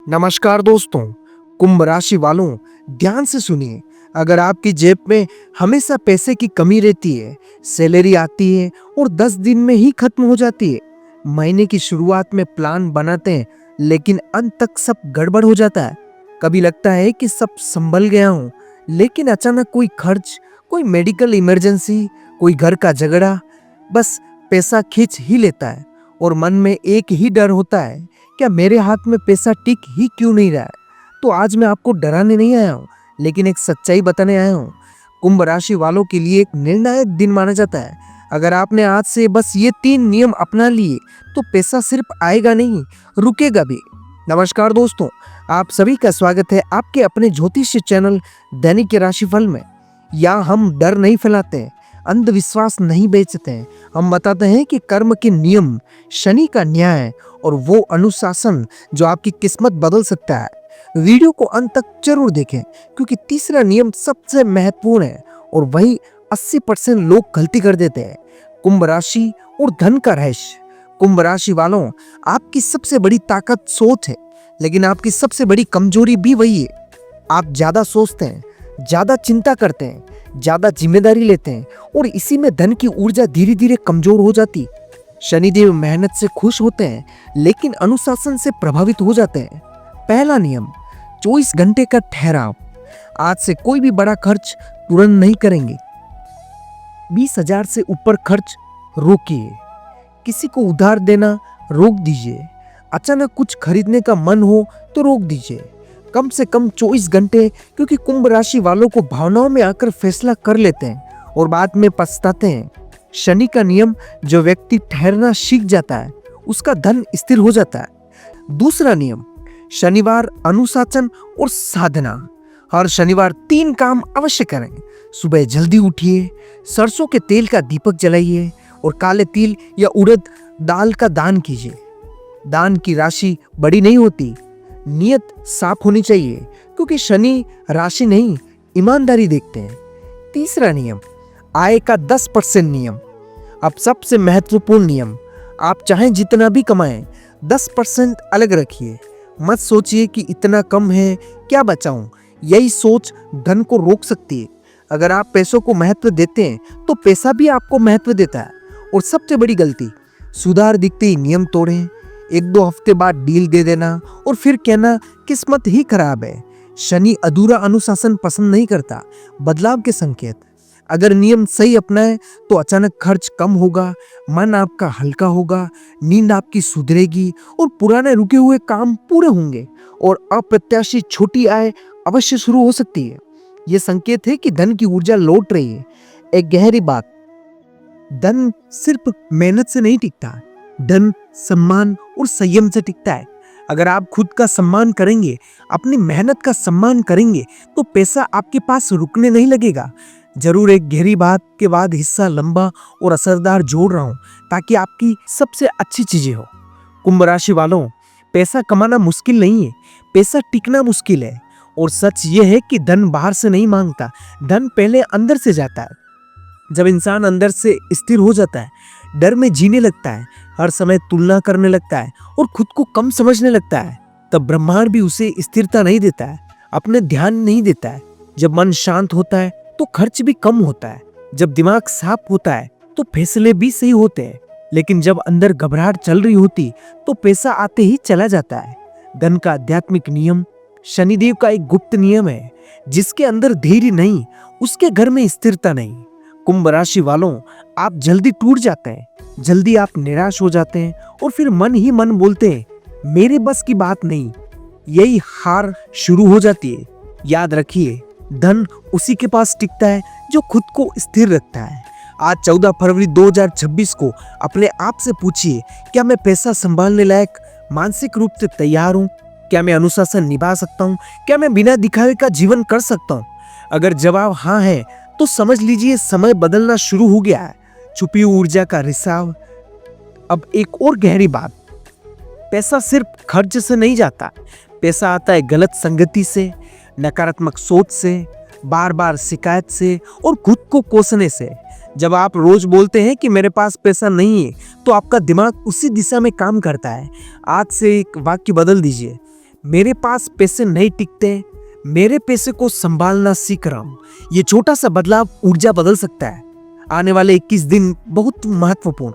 नमस्कार दोस्तों। कुंभ राशि वालों, ध्यान से सुनिए। अगर आपकी जेब में हमेशा पैसे की कमी रहती है, सैलरी आती है और 10 दिन में ही खत्म हो जाती है, महीने की शुरुआत में प्लान बनाते हैं लेकिन अंत तक सब गड़बड़ हो जाता है। कभी लगता है कि सब संभल गया हूँ, लेकिन अचानक कोई खर्च, कोई मेडिकल इमरजेंसी, कोई घर का झगड़ा, बस पैसा खींच ही लेता है और मन में एक ही डर होता है, क्या मेरे हाथ में पैसा टिक ही क्यों नहीं रहा है। तो आज मैं आपको डराने नहीं आया हूँ, लेकिन एक सच्चाई बताने आया हूँ। कुंभ राशि वालों के लिए एक निर्णायक दिन माना जाता है। अगर आपने आज से बस ये 3 नियम अपना लिए तो पैसा सिर्फ आएगा नहीं, रुकेगा भी। नमस्कार दोस्तों, आप सभी का स्वागत है आपके अपने ज्योतिष चैनल दैनिक राशिफल में। यहाँ हम डर नहीं फैलाते हैं, अंधविश्वास नहीं बेचते हैं। हम बताते हैं कि कर्म के नियम, शनि का न्याय और वो अनुशासन जो आपकी किस्मत बदल सकता है। वीडियो को अंत तक जरूर देखें, क्योंकि तीसरा नियम सबसे महत्वपूर्ण है और वही 80% लोग गलती कर देते हैं। कुंभ राशि और धन का रहस्य। कुंभ राशि वालों, आपकी सबसे बड़ी ताकत सोच है, लेकिन आपकी सबसे बड़ी कमजोरी भी वही है। आप ज्यादा सोचते हैं, ज्यादा चिंता करते हैं, ज्यादा जिम्मेदारी लेते हैं और इसी में धन की ऊर्जा धीरे धीरे कमजोर हो जाती। शनिदेव मेहनत से खुश होते हैं, लेकिन अनुशासन से प्रभावित हो जाते हैं। पहला नियम, 24 घंटे का ठहराव। आज से कोई भी बड़ा खर्च तुरंत नहीं करेंगे। 20,000 से ऊपर खर्च रोकिए। किसी को उधार देना रोक दीजिए। अचानक कुछ खरीदने का मन हो तो रोक दीजिए। कम से कम 24 घंटे, क्योंकि कुंभ राशि वालों को भावनाओं में आकर फैसला कर लेते हैं और बाद में पछताते हैं। शनि का नियम, जो व्यक्ति ठहरना सीख जाता है उसका धन स्थिर हो जाता है। दूसरा नियम, शनिवार अनुशासन और साधना। हर शनिवार 3 काम अवश्य करें। सुबह जल्दी उठिए, सरसों के तेल का दीपक जलाइए और काले तिल या उड़द दाल का दान कीजिए। दान की राशि बड़ी नहीं होती, नियत साफ होनी चाहिए, क्योंकि शनि राशि नहीं, ईमानदारी देखते हैं। तीसरा नियम, आय का 10% नियम। अब सबसे महत्वपूर्ण नियम, आप चाहें जितना भी कमाएं, 10% अलग रखिए। मत सोचिए कि इतना कम है, क्या बचाऊं। यही सोच धन को रोक सकती है। अगर आप पैसों को महत्व देते हैं तो पैसा भी आपको महत्व देता है। और सबसे बड़ी गलती, सुधार दिखते ही नियम तोड़ें। 1-2 हफ्ते बाद डील दे देना और फिर कहना किस्मत ही खराब है। शनि अधूरा अनुशासन पसंद नहीं करता, बदलाव के संकेत। अगर नियम सही अपनाए तो अचानक खर्च कम होगा, मन आपका हल्का होगा, नींद आपकी सुधरेगी और पुराने रुके हुए काम पूरे होंगे और अप्रत्याशित छोटी आय अवश्य शुरू हो सकती है। यह संकेत है कि धन की ऊर्जा लौट रही है। एक गहरी बात, धन सिर्फ मेहनत से नहीं टिकता, धन सम्मान और संयम से टिकता है। अगर आप खुद का सम्मान करेंगे, अपनी मेहनत का सम्मान करेंगे, तो पैसा आपके पास रुकने नहीं लगेगा। जरूर एक गहरी बात के बाद हिस्सा लंबा और असरदार जोड़ रहा हूं, ताकि आपकी सबसे अच्छी चीजें हो। कुंभ राशि वालों, पैसा कमाना मुश्किल नहीं है, पैसा टिकना मुश्किल है। और सच यह है कि धन बाहर से नहीं मांगता, धन पहले अंदर से जाता है। जब इंसान अंदर से स्थिर हो जाता है, डर में जीने लगता है, हर समय तुलना करने लगता है और खुद को कम समझने लगता है, तब ब्रह्मांड भी उसे स्थिरता नहीं देता है, अपने ध्यान नहीं देता है। जब मन शांत होता है तो खर्च भी कम होता है। जब दिमाग साफ होता है तो फैसले भी सही होते हैं। लेकिन जब अंदर घबराहट चल रही होती तो पैसा आते ही चला जाता है। धन का आध्यात्मिक नियम, शनिदेव का एक गुप्त नियम है, जिसके अंदर धैर्य नहीं, उसके घर में स्थिरता नहीं। कुंभ राशि वालों, आप जल्दी टूट जाते हैं, जल्दी आप निराश हो जाते हैं और फिर मन ही मन बोलते हैं मेरे बस की बात नहीं। यही हार शुरू हो जाती है। याद रखिए, धन उसी के पास टिकता है जो खुद को स्थिर रखता है। आज 14 फरवरी 2026 को अपने आप से पूछिए, क्या मैं पैसा संभालने लायक मानसिक रूप से तैयार हूँ? क्या मैं अनुशासन निभा सकता हूँ? क्या मैं बिना दिखावे का जीवन कर सकता हूँ? अगर जवाब हाँ है तो समझ लीजिए समय बदलना शुरू हो गया है। छुपी ऊर्जा का रिसाव। अब एक और गहरी बात, पैसा सिर्फ खर्च से नहीं जाता, पैसा आता है गलत संगति से, नकारात्मक सोच से, बार बार शिकायत से और खुद को कोसने से। जब आप रोज बोलते हैं कि मेरे पास पैसा नहीं है, तो आपका दिमाग उसी दिशा में काम करता है। आज से एक वाक्य बदल दीजिए, मेरे पास पैसे नहीं टिकते, मेरे पैसे को संभालना सीख रहा हूं। ये छोटा सा बदलाव ऊर्जा बदल सकता है। आने वाले 21 दिन बहुत महत्वपूर्ण।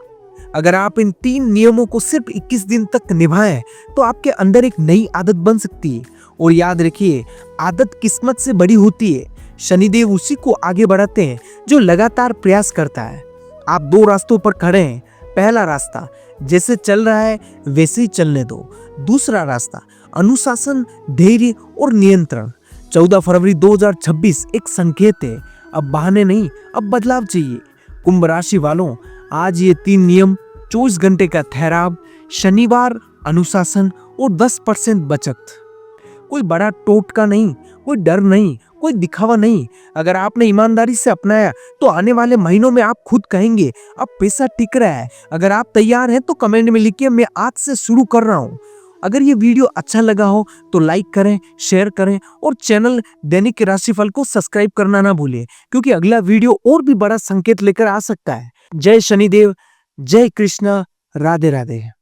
अगर आप इन 3 नियमों को सिर्फ 21 दिन तक निभाएं तो आपके अंदर एक नई आदत बन सकती है। और याद रखिए, आदत किस्मत से बड़ी होती है। शनिदेव उसी को आगे बढ़ाते हैं जो लगातार प्रयास करता है। आप 2 रास्तों पर खड़े हैं। पहला रास्ता, जैसे चल रहा है वैसे ही चलने दो। दूसरा रास्ता, अनुशासन, धैर्य और नियंत्रण। 14 फरवरी 2026 एक संकेत है। अब बहाने नहीं, अब बदलाव चाहिए। कुंभ राशि वालों, आज ये 3 नियम, 24 घंटे का ठहराव, शनिवार, अनुशासन और 10% बचत। कोई बड़ा टोटका नहीं, कोई डर नहीं, कोई दिखावा नहीं। अगर आपने ईमानदारी से अपनाया तो आने वाले महीनों में आप खुद कहेंगे अब पैसा टिक रहा है। अगर आप तैयार हैं तो कमेंट में लिखिए, मैं आज से शुरू कर रहा हूं। अगर ये वीडियो अच्छा लगा हो तो लाइक करें, शेयर करें और चैनल दैनिक राशिफल को सब्सक्राइब करना ना भूलिए, क्योंकि अगला वीडियो और भी बड़ा संकेत लेकर आ सकता है। जय शनिदेव, जय कृष्णा, राधे राधे।